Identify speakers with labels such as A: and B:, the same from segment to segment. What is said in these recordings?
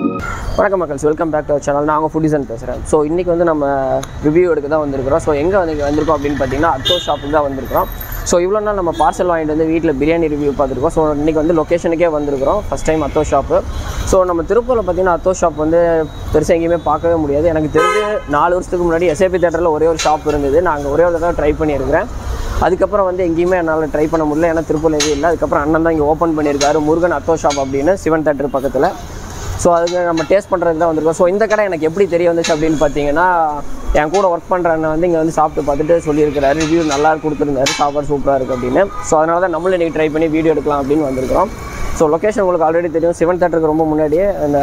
A: வணக்கம் மக்கள்ஸ், welcome back to our channel. நான் உங்கள் ஃபுட்டிசன் பேசுகிறேன். ஸோ இன்றைக்கி வந்து நம்ம ரிவ்யூ எடுக்க தான் வந்திருக்கிறோம். ஸோ எங்கே வந்திருக்கோம் அப்படின்னு பார்த்தீங்கன்னா அத்தோ ஷாப்புக்கு தான் வந்திருக்கிறோம். ஸோ இவ்வளோ நாள் நம்ம பார்சல் வாங்கிட்டு வந்து வீட்டில் பிரியாணி ரிவ்யூ பார்த்துருக்கோம். ஸோ இன்றைக்கி வந்து லொக்கேஷனுக்கே வந்திருக்கிறோம், first time atho shop. So நம்ம திருப்பூரில் பார்த்தீங்கன்னா அத்தோ ஷாப் வந்து பெருசாக எங்கேயுமே பார்க்கவே முடியாது. எனக்கு தெரிஞ்சு 4 வருஷத்துக்கு முன்னாடி எஸ்ஏபி தேட்டரில் ஒரே ஒரு ஷாப் இருந்தது. நான் அங்கே ஒரே ஒரு தடவை ட்ரை பண்ணியிருக்கிறேன். அதுக்கப்புறம் வந்து எங்கேயுமே என்னால் ட்ரை பண்ண முடியல, ஏன்னா திருப்பூரில் எதுவும் இல்லை. அதுக்கப்புறம் அண்ணன் தான் இங்கே ஓப்பன் பண்ணியிருக்காரு, முருகன் அத்தோ ஷாப் அப்படின்னு, சிவன் தேட்டர் பக்கத்தில். ஸோ அதுக்கு நம்ம டேஸ்ட் பண்ணுறதுக்கு தான் வந்திருக்கோம். ஸோ இந்த கடை எனக்கு எப்படி தெரிய வந்துச்சு அப்படின்னு பார்த்தீங்கன்னா, என் கூட ஒர்க் பண்ணுற அண்ணன் வந்து இங்கே வந்து சாப்பிட்டு பார்த்துட்டு சொல்லியிருக்கிறாரு, ரிவ்யூ நல்லா கொடுத்துருந்தாரு, சாப்பாடு சூப்பராக இருக்குது அப்படின்னு. ஸோ அதனால தான் நம்மளும் இன்றைக்கி ட்ரை பண்ணி வீடியோ எடுக்கலாம் அப்படின்னு வந்திருக்கிறோம். ஸோ லொக்கேஷன் உங்களுக்கு ஆல்ரெடி தெரியும், சிவன் தேட்டருக்கு ரொம்ப முன்னாடியே. அந்த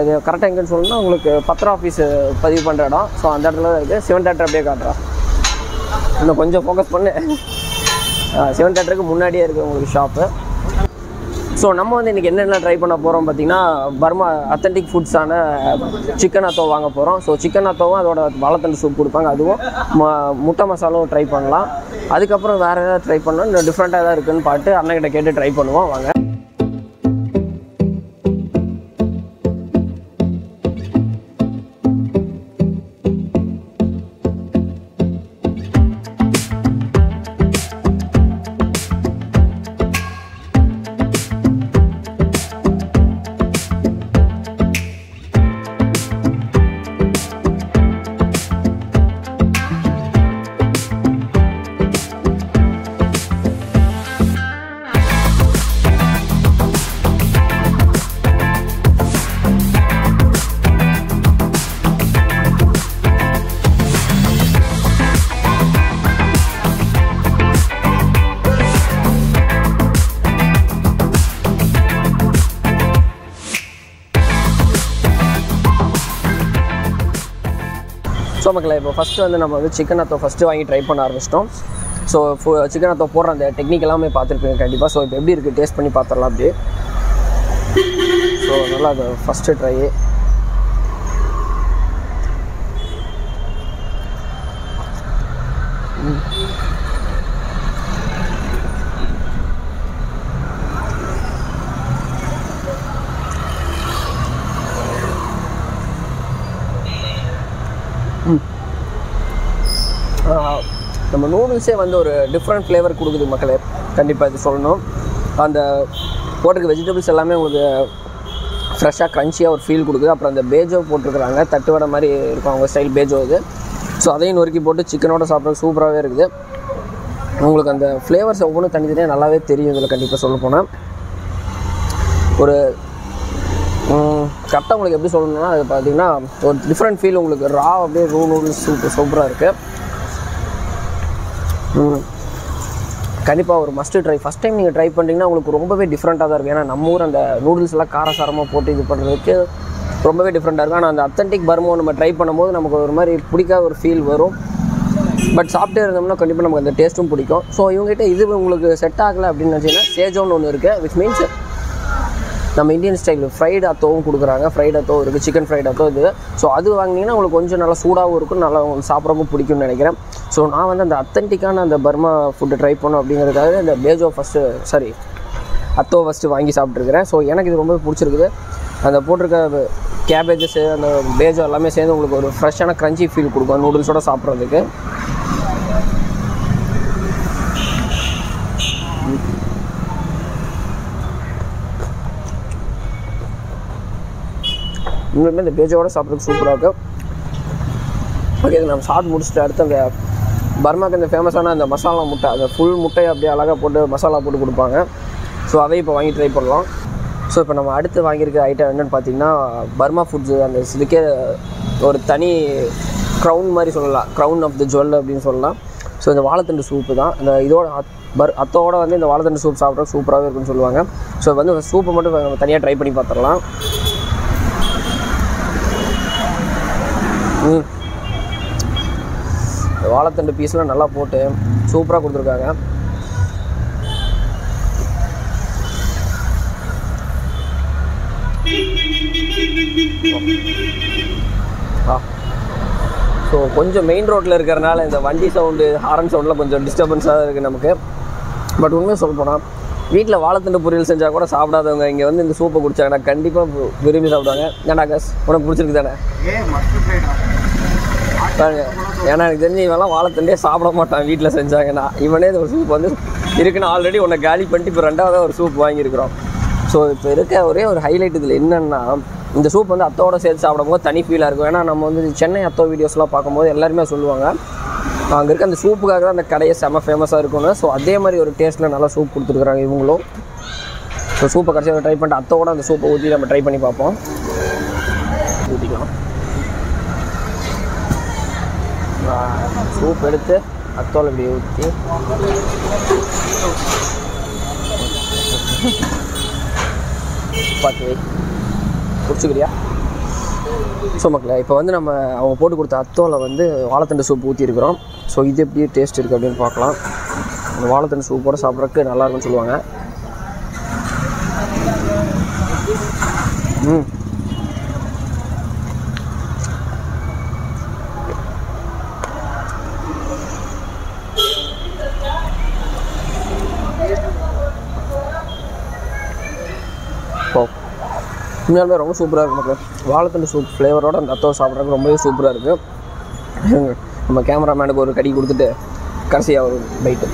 A: இது கரெக்டாக எங்கேன்னு சொல்லணும்னா உங்களுக்கு பத்திரம் ஆஃபீஸ் பதிவு பண்ணுற இடம். ஸோ அந்த இடத்துல தான் இருக்குது. சிவன் தேட்டர் அப்படியே காட்டுறோம், இன்னும் கொஞ்சம் ஃபோக்கஸ் பண்ணு. சிவன் தேட்டருக்கு முன்னாடியே இருக்குது உங்களுக்கு ஷாப்பு. ஸோ நம்ம வந்து இன்றைக்கி என்னென்ன ட்ரை பண்ண போகிறோம் பார்த்தீங்கன்னா, பர்மா அத்தன்டிக் ஃபுட்ஸான சிக்கன் அத்தோ வாங்க போகிறோம். ஸோ சிக்கன் அத்தோவும் அதோட வாழைத்தண்டு சூப் கொடுப்பாங்க, அதுவும் முட்டை மசாலாவும் ட்ரை பண்ணலாம். அதுக்கப்புறம் வேறு ஏதாவது ட்ரை பண்ணலாம், இன்னும் டிஃப்ரெண்ட்டாக எதாவது இருக்குதுன்னு பார்த்து அண்ணன்கிட்ட கேட்டு ட்ரை பண்ணுவோம் வாங்க. ஸோ மக்களே, இப்போ ஃபஸ்ட்டு வந்து நம்ம வந்து சிக்கன் அத்தோ ஃபஸ்ட்டு வாங்கி ட்ரை பண்ண ஆரம்பிச்சிட்டோம். ஸோ சிக்கன் அத்தோ போடுற அந்த டெக்னிக் எல்லாமே பார்த்துருப்பீங்க கண்டிப்பாக. ஸோ இப்போ எப்படி இருக்குது டேஸ்ட் பண்ணி பார்த்துடலாம் அப்படியே. ஸோ நல்லா அது ஃபஸ்ட்டு ட்ரை. நம்ம நூடுல்ஸே வந்து ஒரு டிஃப்ரெண்ட் ஃப்ளேவர் கொடுக்குது மக்களே, கண்டிப்பாக இது சொல்லணும். அந்த போட்டிருக்க வெஜிடபிள்ஸ் எல்லாமே உங்களுக்கு ஃப்ரெஷ்ஷாக க்ரன்ச்சியாக ஒரு ஃபீல் கொடுக்குது. அப்புறம் அந்த பேஜோ போட்டிருக்கிறாங்க, தட்டு வடை மாதிரி இருக்கும் அவங்க ஸ்டைல் பேஜோ இது. ஸோ அதையும் நொறுக்கி போட்டு சிக்கனோட சாப்பிட்றது சூப்பராகவே இருக்குது. உங்களுக்கு அந்த ஃப்ளேவர்ஸ் ஒவ்வொன்றும் தனித்தனியாக நல்லாவே தெரியும் இதில் கண்டிப்பாக சொல்ல போனால். ஒரு கரெக்டாக உங்களுக்கு எப்படி சொல்லணும்னா, அது பார்த்தீங்கன்னா ஒரு டிஃப்ரெண்ட் ஃபீல் உங்களுக்கு. ரா அப்படியே நூடுல்ஸ் சூப்பராக இருக்குது. கண்டிப்பாக ஒரு மஸ்ட்டு ட்ரை. ஃபஸ்ட் டைம் நீங்கள் ட்ரை பண்ணிட்டீங்கன்னா உங்களுக்கு ரொம்பவே டிஃப்ரெண்ட்டாக தான் இருக்கும். ஏன்னா நம்ம ஊர் அந்த நூடுல்ஸ் எல்லாம் காரசாரமாக போட்டு இது பண்ணுறதுக்கு ரொம்பவே டிஃப்ரெண்ட்டாக இருக்கும். ஆனால் அந்த அத்தன்டிக் பர்மோ நம்ம ட்ரை பண்ணும்போது நமக்கு ஒரு மாதிரி பிடிக்காத ஒரு ஃபீல் வரும். பட் சாப்பிட்டே இருந்தோம்னா கண்டிப்பாக நமக்கு அந்த டேஸ்ட்டும் பிடிக்கும். ஸோ இவங்ககிட்ட இது உங்களுக்கு செட் ஆகலை அப்படின்னு நினச்சிங்கன்னா சேஜோன்னு ஒன்று இருக்குது, விச் மீன்ஸ் நம்ம இந்தியன் ஸ்டைல் ஃப்ரைடு அத்தோவும் கொடுக்குறாங்க. ஃப்ரைடு அத்தோ இருக்குது, சிக்கன் ஃப்ரைடு அத்தோ இது. ஸோ அது வாங்கினீங்கன்னா உங்களுக்கு கொஞ்சம் நல்லா சூடாகவும் இருக்கும், நல்லா உங்களுக்கு சாப்பிட்றவும் பிடிக்கும்னு நினைக்கிறேன். ஸோ நான் வந்து அந்த அத்தன்டிக்கான அந்த பர்மா ஃபுட்டு ட்ரை பண்ணோம் அப்படிங்கிறதுக்காக இந்த பேஜோ அத்தோ ஃபஸ்ட்டு வாங்கி சாப்பிட்ருக்கிறேன். ஸோ எனக்கு இது ரொம்ப பிடிச்சிருக்குது. அந்த போட்டிருக்க கேபேஜஸ்ஸு அந்த பேஜோ எல்லாமே சேர்ந்து உங்களுக்கு ஒரு ஃப்ரெஷ்ஷான க்ரன்ச்சி ஃபீல் கொடுக்கும் நூடுல்ஸோடு சாப்பிட்றதுக்கு. இன்னுமே இந்த பேஜோட சாப்பிட்றதுக்கு சூப்பராக இருக்கும். ஓகே, இது நம்ம சாப்பிட்டு முடிச்சுட்டு அடுத்து அந்த பர்மாக்கு இந்த ஃபேமஸான அந்த மசாலா முட்டை, அந்த ஃபுல் முட்டையை அப்படியே அழகாக போட்டு மசாலா போட்டு கொடுப்பாங்க. ஸோ அதை இப்போ வாங்கி ட்ரை பண்ணலாம். ஸோ இப்போ நம்ம அடுத்து வாங்கியிருக்க ஐட்டம் என்னென்னு பார்த்தீங்கன்னா, பர்மா ஃபுட்ஸு அந்த இதுக்கே ஒரு தனி க்ரௌன் மாதிரி சொல்லலாம், க்ரௌன் ஆஃப் தி ஜுவல் அப்படின்னு சொல்லலாம். ஸோ இந்த வாழைத்தண்டு சூப்பு தான் இந்த இதோட அத்தோட வந்து இந்த வாழைத்தண்டு சூப் சாப்பிட்ற சூப்பராகவே இருக்குன்னு சொல்லுவாங்க. ஸோ வந்து சூப்பை மட்டும் நம்ம தனியாக ட்ரை பண்ணி பார்த்துடலாம். வாழைத்தண்டு பீஸ்லாம் நல்லா போட்டு சூப்பராக கொடுத்துருக்காங்க. ஸோ கொஞ்சம் மெயின் ரோட்டில் இருக்கிறனால இந்த வண்டி சவுண்டு, ஹாரன் சவுண்டில் கொஞ்சம் டிஸ்டர்பன்ஸாக இருக்குது நமக்கு. பட் உண்மையாக சொல்ல போனால் வீட்டில் வாழைத்தண்டு பொரியல் செஞ்சால் கூட சாப்பிடாதவங்க இங்கே வந்து இந்த சூப்பை குடிச்சாங்கன்னா கண்டிப்பாக விரும்பி சாப்பிடுவாங்க. ஏன்னா காஸ் உனக்கு பிடிச்சிருக்கு தானே? பாருங்க, ஏன்னா எனக்கு தெரிஞ்சு இவெல்லாம் வாழைத்தண்டே சாப்பிட மாட்டான் வீட்டில் செஞ்சாங்கன்னா. இவனே ஒரு சூப் வந்து இருக்குன்னு ஆல்ரெடி உன்னை காலி பண்ணிட்டு இப்போ 2வது ஒரு சூப் வாங்கியிருக்கிறோம். ஸோ இப்போ இருக்க ஒரே ஒரு ஹைலைட் இதில் என்னென்னா, இந்த சூப் வந்து அத்தோட சேர்த்து சாப்பிடும்போது தனி ஃபீலாக இருக்கும். ஏன்னா நம்ம வந்து சென்னை அத்தோ வீடியோஸ்லாம் பார்க்கும்போது எல்லாருமே சொல்லுவாங்க அங்கே இருக்க அந்த சூப்புக்காக தான் அந்த கடையை செம்ம ஃபேமஸாக இருக்கும்னு. ஸோ அதே மாதிரி ஒரு டேஸ்ட்டில் நல்லா சூப் கொடுத்துருக்குறாங்க இவங்களும். ஸோ சூப்பை கடைசியாக ட்ரை பண்ணிட்டு அத்தோட அந்த சூப்பை ஊற்றி நம்ம ட்ரை பண்ணி பார்ப்போம். ஊற்றிக்கலாம். சூப் எடுத்து அத்தோலை இப்படி ஊற்றி பார்த்து வை. குடிச்சுக்கிறியா? ஸோ மக்களே, இப்போ வந்து நம்ம அவங்க போட்டு கொடுத்த அத்தோலை வந்து வாழைத்தண்டு சூப் ஊற்றிருக்கிறோம். ஸோ இது எப்படி டேஸ்ட் இருக்குது அப்படின்னு பார்க்கலாம். அந்த வாழைத்தண்டு சூப்போட சாப்பிட்றதுக்கு நல்லாயிருக்குன்னு சொல்லுவாங்க. உண்மையாலுமே ரொம்ப சூப்பராக இருக்குது மக்கள். வாழைத்தண்டு சூப் ஃப்ளேவரோட அந்த அத்தோவை சாப்பிட்றதுக்கு ரொம்பவே சூப்பராக இருக்குது. நம்ம கேமராமேனுக்கு ஒரு கடி கொடுத்துட்டு கடைசியாக ஒரு பைட்டு.